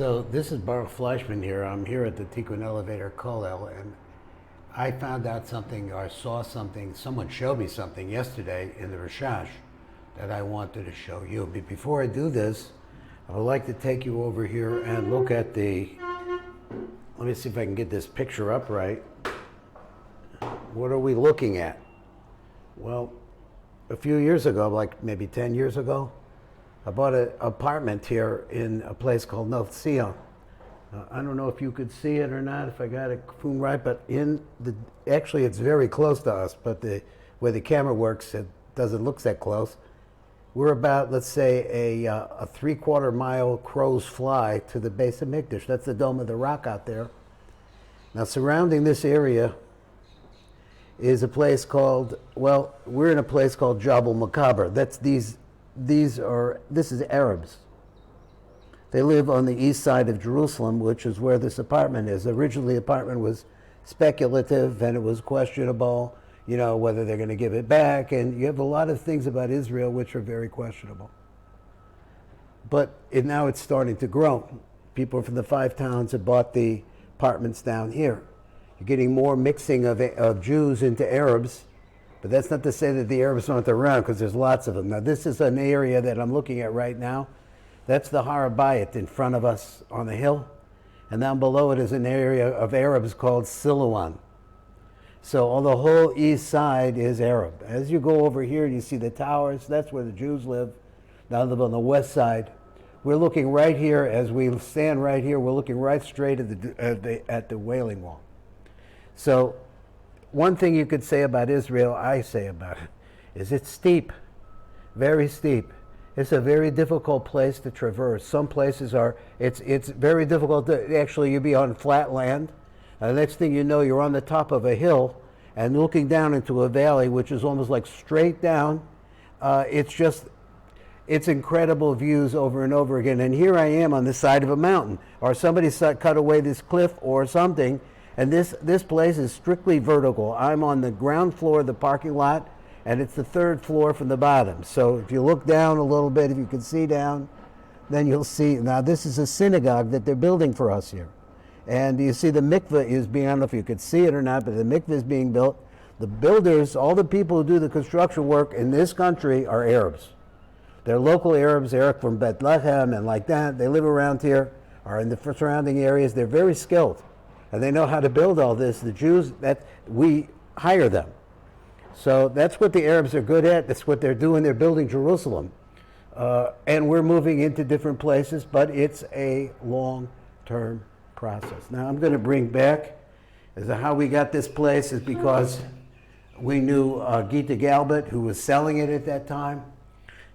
So this is Baruch Fleischman here. I'm here at the Tikkun Elevator Kollel, and I found out something, or saw something, someone showed me something yesterday in the Rishash that I wanted to show you. But before I do this, I would like to take you over here and look at the, let me see if I can get this picture up right. What are we looking at? Well, a few years ago, like maybe 10 years ago, I bought an apartment here in a place called Nof Tzion. I don't know if you could see it or not, if I got it right, but actually it's very close to us, but the way the camera works, it doesn't look that close. We're about, let's say, a 3/4 mile crow's fly to the base of Mikdash. That's the Dome of the Rock out there. Now, surrounding this area is a place called, well, we're in a place called Jabal Makaber. That's this is Arabs. They live on the east side of Jerusalem, which is where this apartment is. Originally, the apartment was speculative and it was questionable, you know, whether they're going to give it back. And you have a lot of things about Israel which are very questionable. But now it's starting to grow. People from the 5 towns have bought the apartments down here. You're getting more mixing of Jews into Arabs. But that's not to say that the Arabs aren't around, because there's lots of them. Now, this is an area that I'm looking at right now. That's the HAR HABAYIT in front of us on the hill. And down below it is an area of Arabs called Silouan. So all the whole east side is Arab. As you go over here, you see the towers. That's where the Jews live. Now live on the west side. We're looking right here, as we stand right here, we're looking right straight at the Wailing Wall. So one thing you could say about Israel, I say about it, is it's steep, very steep. It's a very difficult place to traverse. Some places are, it's very difficult to, actually you'd be on flat land. The next thing you know, you're on the top of a hill and looking down into a valley, which is almost like straight down. It's incredible views over and over again. And here I am on the side of a mountain, or somebody cut away this cliff or something. And this place is strictly vertical. I'm on the ground floor of the parking lot, and it's the 3rd floor from the bottom. So if you look down a little bit, if you can see down, then you'll see. Now this is a synagogue that they're building for us here. And you see the mikveh is being, I don't know if you could see it or not, but the mikveh is being built. The builders, all the people who do the construction work in this country are Arabs. They're local Arabs, they're from Bethlehem and like that. They live around here, are in the surrounding areas. They're very skilled. And they know how to build all this. The Jews, that we hire them. So that's what the Arabs are good at. That's what they're doing. They're building Jerusalem. And we're moving into different places, but it's a long-term process. Now I'm going to bring back, as to how we got this place is because we knew Gita Galbert, who was selling it at that time.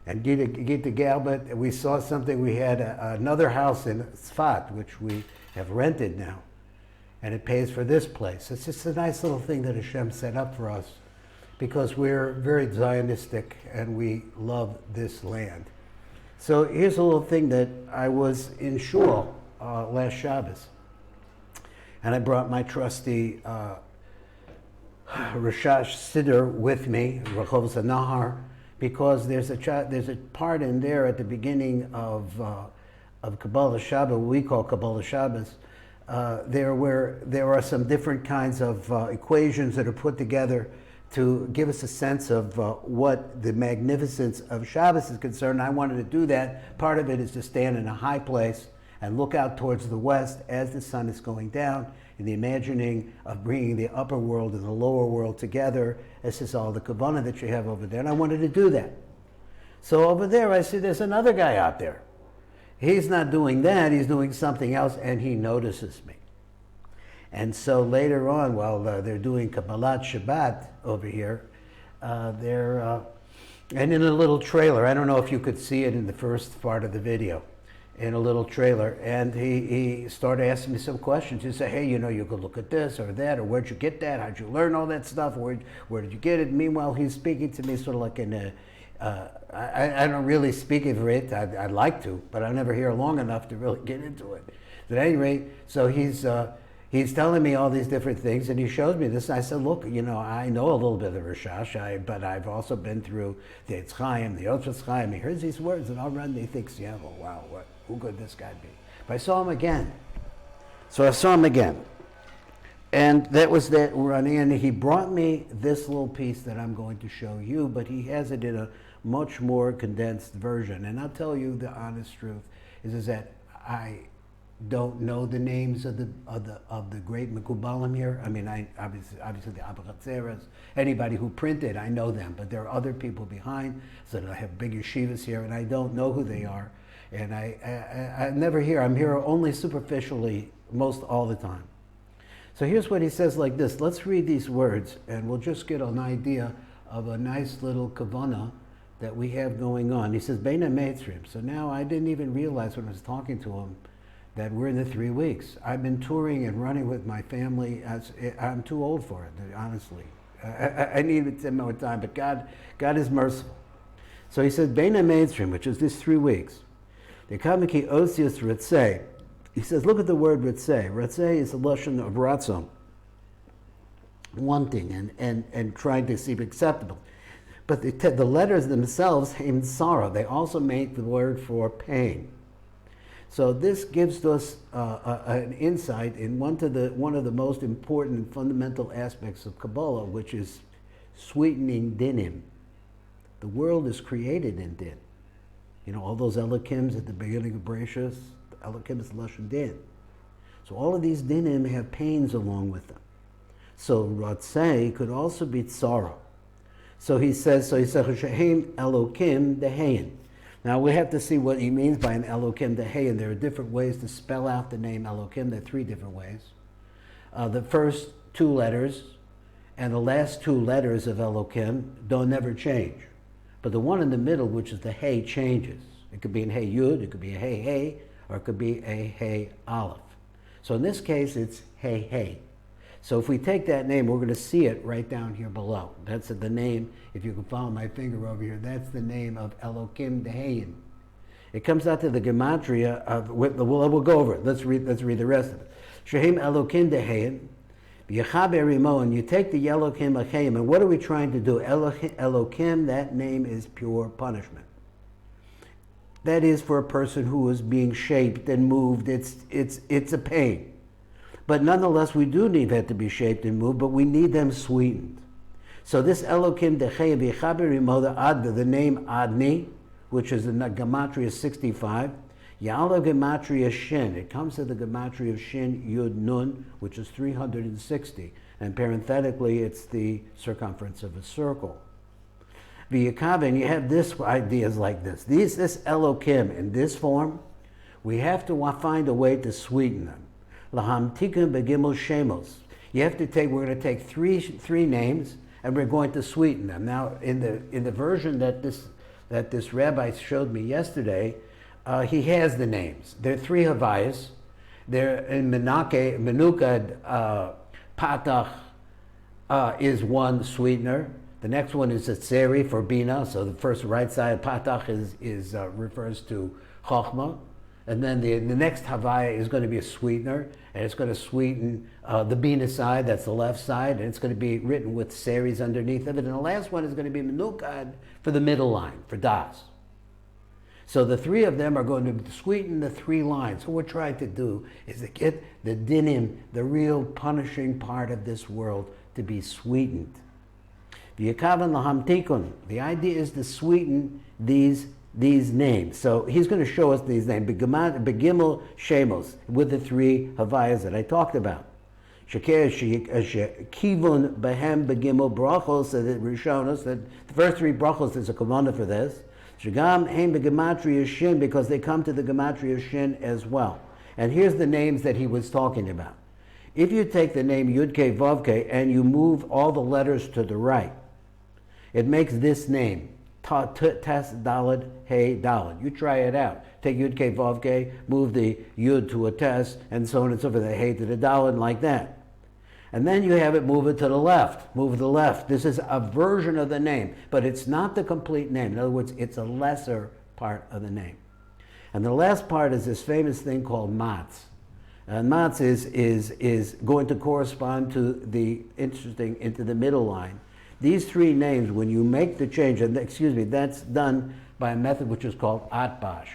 And Gita Galbert, we saw something. We had another house in Tzfat, which we have rented now. And it pays for this place. It's just a nice little thing that Hashem set up for us, because we're very Zionistic and we love this land. So here's a little thing that I was in shul last Shabbos, and I brought my trusty Rishash Siddur with me, Rachov Zanahar, because there's a part in there at the beginning of Kabbalah Shabbos, what we call Kabbalah Shabbos, there are some different kinds of equations that are put together to give us a sense of what the magnificence of Shabbos is concerned. I wanted to do that. Part of it is to stand in a high place and look out towards the west as the sun is going down, in the imagining of bringing the upper world and the lower world together. This is all the kavanah that you have over there, and I wanted to do that. So over there I see there's another guy out there. He's not doing that, he's doing something else, and he notices me. And so later on, while they're doing Kabbalat Shabbat over here, and in a little trailer, I don't know if you could see it in the first part of the video, in a little trailer, and he started asking me some questions. He said, hey, you know, you could look at this or that, or where'd you get that? How'd you learn all that stuff? Where did you get it? Meanwhile, he's speaking to me sort of like in a, I don't really speak Ivrit. I'd like to, but I never hear long enough to really get into it. At any rate, so he's telling me all these different things, and he shows me this. And I said, look, you know, I know a little bit of Rishash, but I've also been through the Eitz Chaim, the Otz Chaim. He hears these words, and all of a sudden he thinks, yeah, well, wow, who could this guy be? But I saw him again. So I saw him again. And that was that running, and he brought me this little piece that I'm going to show you, but he has it in a much more condensed version. And I'll tell you the honest truth is that I don't know the names of the great Mekubalim here. I mean, obviously the Abachazeres, anybody who printed, I know them, but there are other people behind, so that I have big yeshivas here, and I don't know who they are. And I'm never here. I'm here only superficially most all the time. So here's what he says like this. Let's read these words, and we'll just get an idea of a nice little kavana that we have going on. He says, Beina Meitzrim. So now I didn't even realize when I was talking to him that we're in the 3 weeks. I've been touring and running with my family. I'm too old for it, honestly. I need some more time, but God is merciful. So he says, Beina Meitzrim, which is this 3 weeks. The Kamiki Osius Ritzeh. He says, look at the word Ritzeh. Ritzeh is a lashon of ratzon, wanting and trying to seem acceptable. But the letters themselves aim sorrow. They also make the word for pain. So this gives us an insight in one of the most important and fundamental aspects of Kabbalah, which is sweetening dinim. The world is created in din. You know, all those Elokims at the beginning of Bereshis, Elokim is lashon din. So all of these dinim have pains along with them. So Ratzeh could also be sorrow. So he says, Shehem Elokim Dehayin. Now we have to see what he means by an Elokim Dehayin. There are different ways to spell out the name Elokim. There are 3 different ways. The first 2 letters and the last 2 letters of Elokim don't never change. But the one in the middle, which is the Hey, changes. It could be an Hey Yud, it could be a Hey Hey, or it could be a Hey Aleph. So in this case, it's Hey Hey. So if we take that name, we're going to see it right down here below. That's the name, if you can follow my finger over here, that's the name of Elokim Dehayin. It comes out to the gematria of, we'll go over it. Let's read the rest of it. Shehem Elokim Dehayin, V'yechaber imo, and you take the Elokim Achayim, and what are we trying to do? Elokim, that name is pure punishment. That is for a person who is being shaped and moved. It's a pain. But nonetheless, we do need that to be shaped and moved, but we need them sweetened. So this Elokim Dechayev Yechaber Imo, the name Adni, which is in the gematria 65, Ya'ala gematria Shin. It comes to the gematria of Shin Yud Nun, which is 360. And parenthetically, it's the circumference of a circle. V'yakav, and you have this ideas like this. This Elokim in this form, we have to find a way to sweeten them. Lahamtikum begimel shemos. You have to take. We're going to take three names, and we're going to sweeten them. Now, in the version that this rabbi showed me yesterday, he has the names. There are 3 havayas. They're in Menukad Patach is one sweetener. The next one is a tseri for bina. So the first right side Patach refers to Chochmah. And then the next Havaya is going to be a sweetener, and it's going to sweeten the Bina side, that's the left side, and it's going to be written with series underneath of it. And the last one is going to be Menukad for the middle line, for Das. So the 3 of them are going to sweeten the 3 lines. What we're trying to do is to get the dinim, the real punishing part of this world, to be sweetened. The idea is to sweeten these names. So he's going to show us these names. Begimel Shemos, with the 3 havayas that I talked about. Kivun Behem Begimel Brachos, so that Rishonos, that the first 3 brachos is a kavanah for this. Shagam Heim Begematria Shin, because they come to the gematria Shin as well. And here's the names that he was talking about. If you take the name Yudke Vavke and you move all the letters to the right, it makes this name. Tes Dalad Hey Dalad. You try it out. Take Yud K Vav K, move the Yud to a Tes, and so on and so forth. The Hey to the Dalad, like that. And then you have it move it to the left. Move to the left. This is a version of the name, but it's not the complete name. In other words, it's a lesser part of the name. And the last part is this famous thing called Matz. And Matz is going to correspond to into the middle line. These 3 names, when you make the change, and that's done by a method which is called atbash.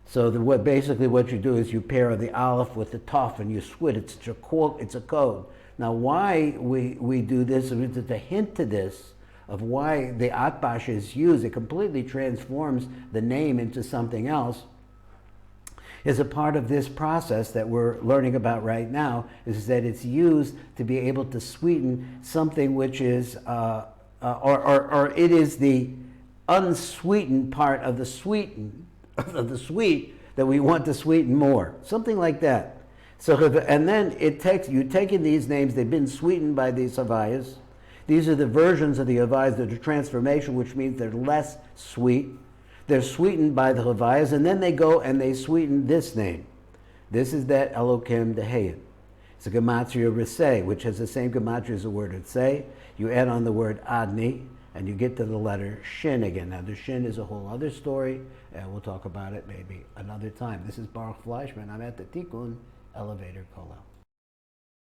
So basically what you do is you pair the aleph with the taf and you switch. It's a code. Now why we do this, is a hint to this of why the atbash is used. It completely transforms the name into something else. Is a part of this process that we're learning about right now, is that it's used to be able to sweeten something which is, or it is the unsweetened part of the sweet that we want to sweeten more, something like that. So, and then you're taking these names, they've been sweetened by these havayas. These are the versions of the havayas that are transformation, which means they're less sweet. They're sweetened by the havayas, and then they go and they sweeten this name. This is that Elokim Dehayim. It's a gematria Risei, which has the same gematria as the word Risei. You add on the word Adni, and you get to the letter Shin again. Now, the Shin is a whole other story, and we'll talk about it maybe another time. This is Baruch Fleischman. I'm at the Tikkun Elevator Kollel.